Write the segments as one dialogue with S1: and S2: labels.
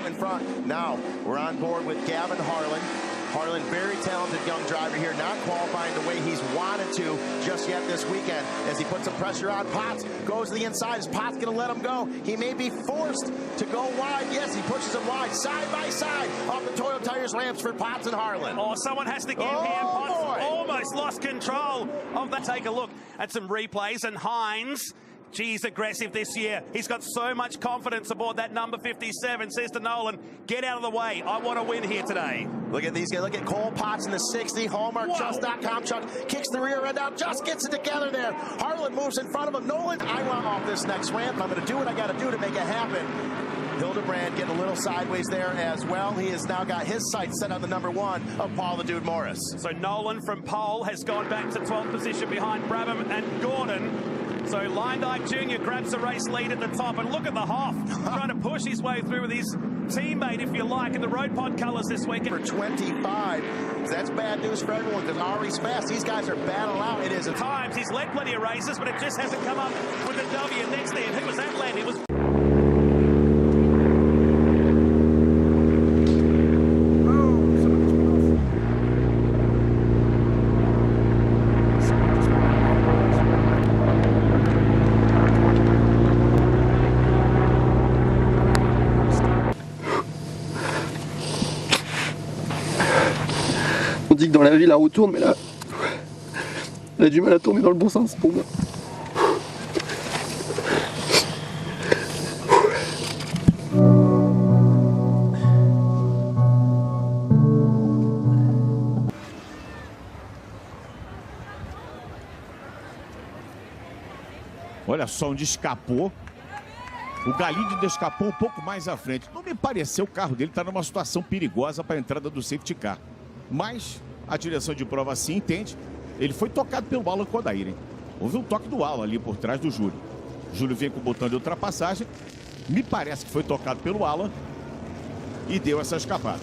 S1: out in front. Now we're on board with Gavin Harlan. Harlan, very talented young driver here, not qualifying the way he's wanted to just yet this weekend as he puts some pressure on Potts. Goes to the inside. Is Potts going to let him go? He may be forced to go wide. Yes, he pushes him wide, side by side, off the Toyo Tires ramps for Potts and Harlan.
S2: Oh, someone has to give him. Potts almost lost control of that. Take a look at some replays, and Hines, he's aggressive this year. He's got so much confidence aboard that number 57. Says to Nolan, get out of the way. I want to win here today.
S1: Look at these guys. Look at Cole Potts in the 60. Hallmark Just.com truck kicks the rear end out. Just gets it together there. Harlan moves in front of him. Nolan, I want off this next ramp. I'm going to do what I got to do to make it happen. Hildebrand getting a little sideways there as well. He has now got his sights set on the number 1 of Paul the Dude Morris.
S2: So Nolan from pole has gone back to 12th position behind Brabham and Gordon. So Lyndike Jr. grabs the race lead at the top, and look at the Hoff trying to push his way through with his teammate, if you like, in the road pod colours this weekend.
S1: For 25, that's bad news for everyone because Ari's fast. These guys are battle out. It is at
S2: times. He's led plenty of races, but it just hasn't come up with the W next there. Who was that led? It was...
S3: On dit que dans la vie la roue tourne, mais là, elle a du mal à tourner dans le bon sens pour moi.
S4: Olha só onde escapou. O Galídio escapou um pouco mais à frente. Não me pareceu o carro dele estar numa situação perigosa para a entrada do safety car. Mas a direção de prova sim entende. Ele foi tocado pelo Alan Kodair, hein? Houve um toque do Alan ali por trás do Júlio. O Júlio vem com o botão de ultrapassagem. Me parece que foi tocado pelo Alan e deu essa escapada.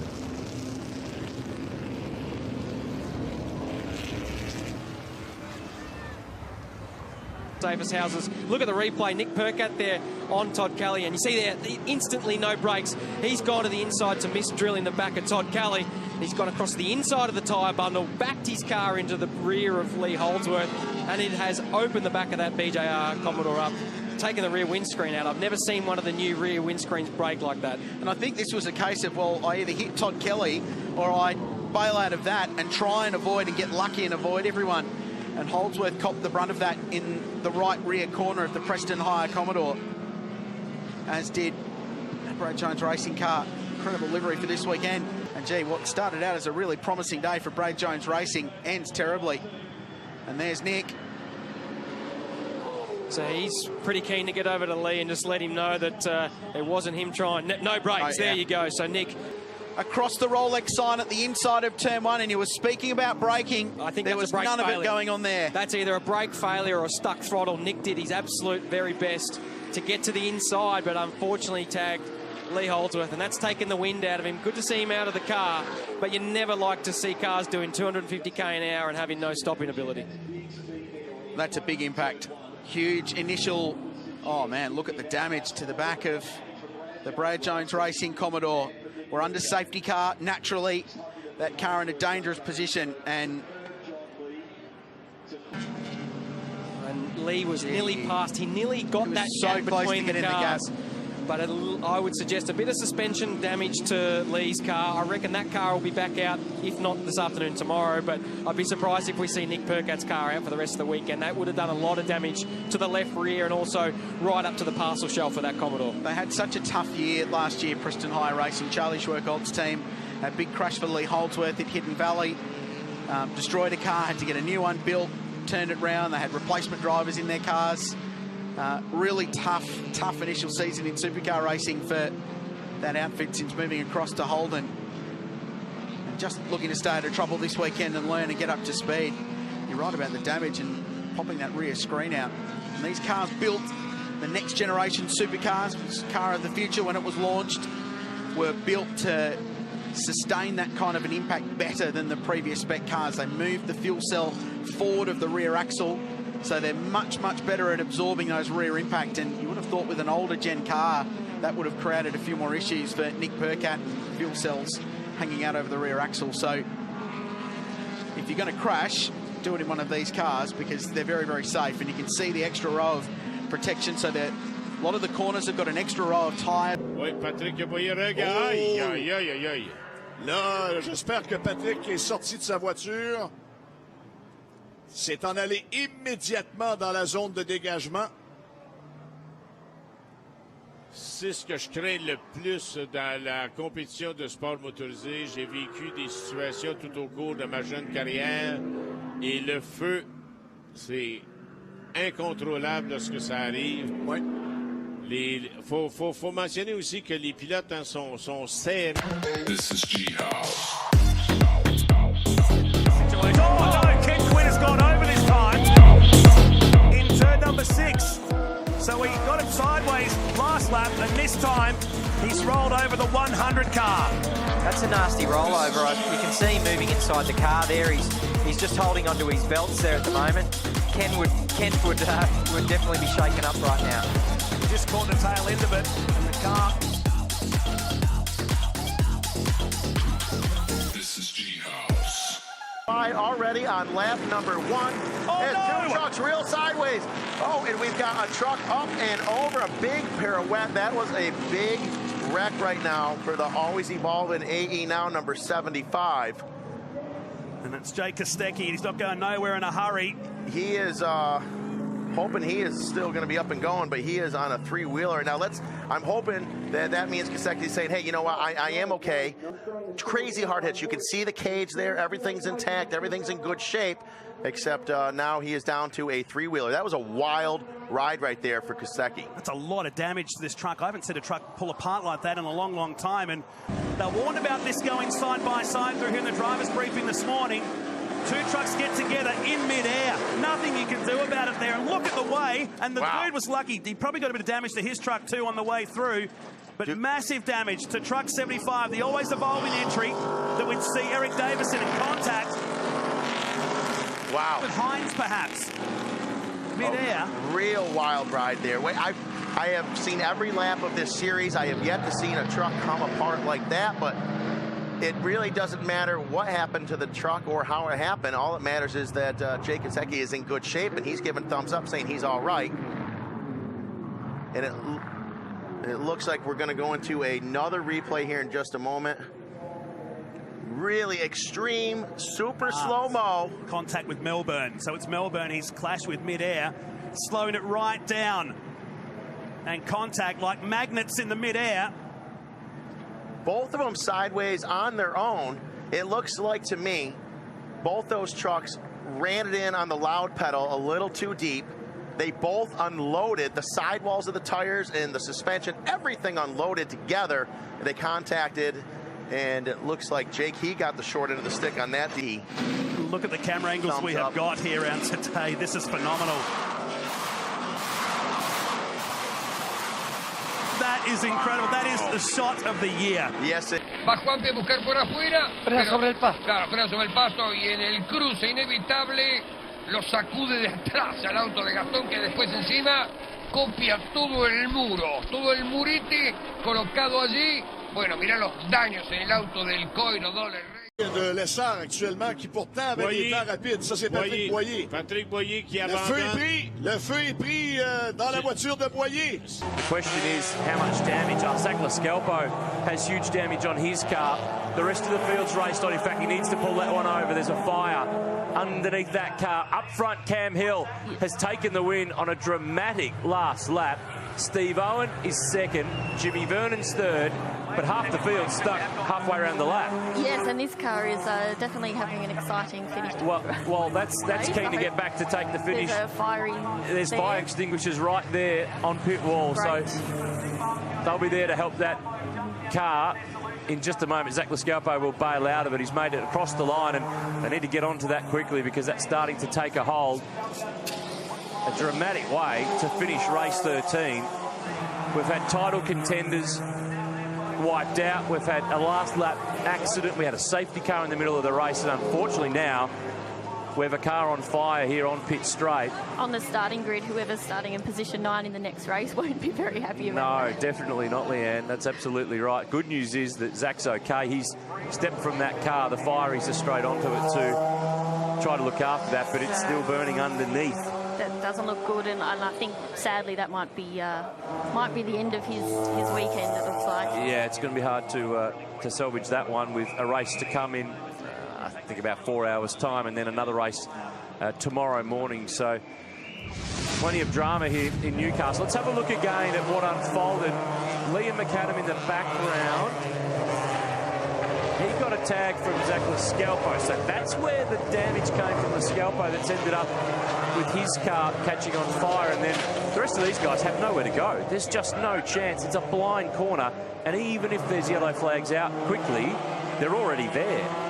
S5: Davis houses. Look at the replay. Nick Percat there on Todd Kelly, and you see there instantly no brakes. He's gone to the inside to miss drilling the back of Todd Kelly. He's gone across the inside of the tyre bundle, backed his car into the rear of Lee Holdsworth, and it has opened the back of that BJR Commodore up, taking the rear windscreen out. I've never seen one of the new rear windscreens break like that.
S6: And I think this was a case of, well, I either hit Todd Kelly or I bail out of that and try and avoid and get lucky and avoid everyone. And Holdsworth copped the brunt of that in the right rear corner of the Preston Hire Commodore, as did Brad Jones Racing car. Incredible livery for this weekend. And gee, what started out as a really promising day for Brad Jones Racing ends terribly. And there's Nick.
S5: So he's pretty keen to get over to Lee and just let him know that it wasn't him trying. No brakes. Oh, yeah. There you go. So Nick,
S6: across the Rolex sign at the inside of turn 1, and he was speaking about braking.
S5: I think
S6: there was none of it going on there.
S5: That's either a brake failure or a stuck throttle. Nick did his absolute very best to get to the inside, but unfortunately tagged Lee Holdsworth, and that's taken the wind out of him. Good to see him out of the car, but you never like to see cars doing 250k an hour and having no stopping ability.
S6: That's a big impact. Huge initial... Oh, man, look at the damage to the back of the Brad Jones Racing Commodore. We're under safety car. Naturally, that car in a dangerous position, and
S5: Lee was nearly past. He nearly got that gap between the cars. But I would suggest a bit of suspension damage to Lee's car. I reckon that car will be back out, if not this afternoon, tomorrow. But I'd be surprised if we see Nick Percat's car out for the rest of the weekend. That would have done a lot of damage to the left rear and also right up to the parcel shelf for that Commodore.
S6: They had such a tough year last year, Preston Hire Racing. Charlie Schwerkold's team, a big crash for Lee Holdsworth at Hidden Valley. Destroyed a car, had to get a new one built, turned it round. They had replacement drivers in their cars. Really tough initial season in supercar racing for that outfit since moving across to Holden. And just looking to stay out of trouble this weekend and learn and get up to speed. You're right about the damage and popping that rear screen out. And these cars built, the next generation supercars, car of the future when it was launched, were built to sustain that kind of an impact better than the previous spec cars. They moved the fuel cell forward of the rear axle, so they're much better at absorbing those rear impact. And you would have thought with an older gen car that would have created a few more issues for Nick Percat, fuel cells hanging out over the rear axle. So if you're going to crash, do it in one of these cars because they're very, very safe. And you can see the extra row of protection. So that a lot of the corners have got an extra row of tyre.
S7: Oui, Patrick Boyer-Reg. Aïe, aïe, aïe, aïe, aïe. Là, j'espère que Patrick est sorti de sa voiture. C'est en allé immédiatement dans la zone de dégagement. C'est ce que je crains le plus dans la compétition de sport motorisé. J'ai vécu des situations tout au cours de ma jeune carrière et le feu, c'est incontrôlable lorsque ça arrive.
S6: Ouais.
S7: Faut mentionner aussi que les pilotes sont serrés.
S8: This is G-House.
S2: Oh no, Ken Quinn has gone over this time in turn number 6. So he got him sideways last lap, and this time he's rolled over the 100 car.
S9: That's a nasty rollover. You can see him moving inside the car there. He's just holding onto his belts there at the moment. Ken would definitely be shaken up right now.
S2: He just caught the tail end of it, and the car.
S8: This is G-House.
S1: Already on lap number 1.
S2: Oh,
S1: Two trucks real sideways. Oh, and we've got a truck up and over, a big pirouette. That was a big wreck right now for the always evolving AE now number 75.
S2: And it's Jake Kostecki. He's not going nowhere in a hurry.
S1: He is hoping he is still going to be up and going, but he is on a 3-wheeler. Now I'm hoping that means Kostecki's saying, hey, you know what, I am okay. Crazy hard hits. You can see the cage there. Everything's intact. Everything's in good shape, except now he is down to a 3-wheeler. That was a wild ride right there for Kostecki.
S2: That's a lot of damage to this truck. I haven't seen a truck pull apart like that in a long, long time. And they're warned about this going side by side through here in the driver's briefing this morning. Two trucks get together in midair. Nothing you can do about it there. And look at the way. And the dude was lucky. He probably got a bit of damage to his truck too on the way through. But massive damage to truck 75, the always evolving entry that we'd see Eric Davison in contact.
S1: Wow.
S2: With Hines, perhaps. Midair.
S1: Real wild ride there. I have seen every lap of this series. I have yet to see a truck come apart like that, but it really doesn't matter what happened to the truck or how it happened. All that matters is that Jake Kostecki is in good shape, and he's giving thumbs up saying he's all right. And it looks like we're going to go into another replay here in just a moment. Really extreme, super slow-mo.
S2: Contact with Melbourne. So it's Melbourne he's clashed with midair, slowing it right down. And contact like magnets in the midair.
S1: Both of them sideways on their own. It looks like to me, both those trucks ran it in on the loud pedal a little too deep. They both unloaded the sidewalls of the tires and the suspension, everything unloaded together. They contacted, and it looks like Jake, he got the short end of the stick on that D.
S2: Look at the camera angles
S1: Thumbs
S2: we have
S1: up.
S2: got here around today. This is phenomenal. That is incredible. That is the shot of the year.
S1: Yes, it
S10: Va Juanpi a buscar por afuera.
S9: Frena sobre el pasto.
S10: Claro, frena sobre el pasto y en el cruce inevitable lo sacude de atrás al auto de Gastón, que después encima copia todo el muro, todo el murete colocado allí. Bueno, mirá los daños en el auto del Coiro Dollar.
S7: De l'essor actuellement qui pourtant avait des temps rapides. Ça, c'est Patrick Boyer.
S2: Patrick Boyer qui
S7: abandonne. Le feu est pris dans la voiture de Boyer.
S11: The question is how much damage. Zach Lascalpo has huge damage on his car. The rest of the field's raced on. In fact, he needs to pull that one over. There's a fire underneath that car. Up front, Cam Hill has taken the win on a dramatic last lap. Steve Owen is second. Jimmy Vernon's third. But half the field stuck halfway around the lap.
S12: Yes, and this car is definitely having an exciting finish.
S11: Well, that's keen to get back to take the finish. There's fire extinguishers right there on pit wall,
S12: Great.
S11: so they'll be there to help that car. In just a moment, Zach Lascalpo will bail out of it. He's made it across the line, and they need to get onto that quickly because that's starting to take a hold. A dramatic way to finish race 13. We've had title contenders wiped out. We've had a last lap accident. We had a safety car in the middle of the race, and unfortunately now We have a car on fire here on pit straight.
S12: On the starting grid, whoever's starting in position 9 in the next race won't be very happy about
S11: No, definitely not, Leanne. That's absolutely right. Good news is that Zach's okay. He's stepped from that car. The fire, he's just straight onto it to try to look after that, but it's still burning underneath.
S12: That doesn't look good, and I think sadly that might be the end of his weekend. It looks like.
S11: Yeah, it's going to be hard to salvage that one with a race to come in. I think about 4 hours' time, and then another race tomorrow morning. So plenty of drama here in Newcastle. Let's have a look again at what unfolded. Liam McAdam in the background. He got a tag from Zach Scalpo, so that's where the damage came from the Scalpo that's ended up with his car catching on fire, and then the rest of these guys have nowhere to go. There's just no chance. It's a blind corner, and even if there's yellow flags out quickly, they're already there.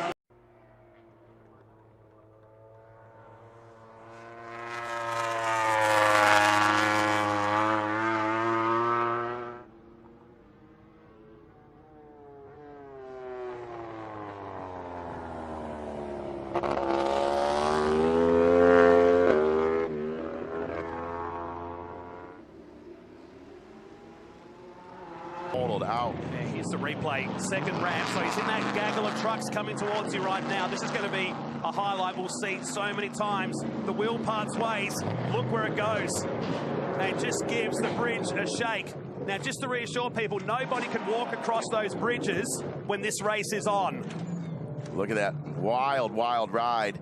S1: Out.
S2: Yeah, here's the replay. Second ramp, so he's in that gaggle of trucks coming towards you right now. This is going to be a highlight we'll see so many times. The wheel parts ways. Look where it goes. And just gives the bridge a shake. Now, just to reassure people, nobody can walk across those bridges when this race is on.
S1: Look at that wild, wild ride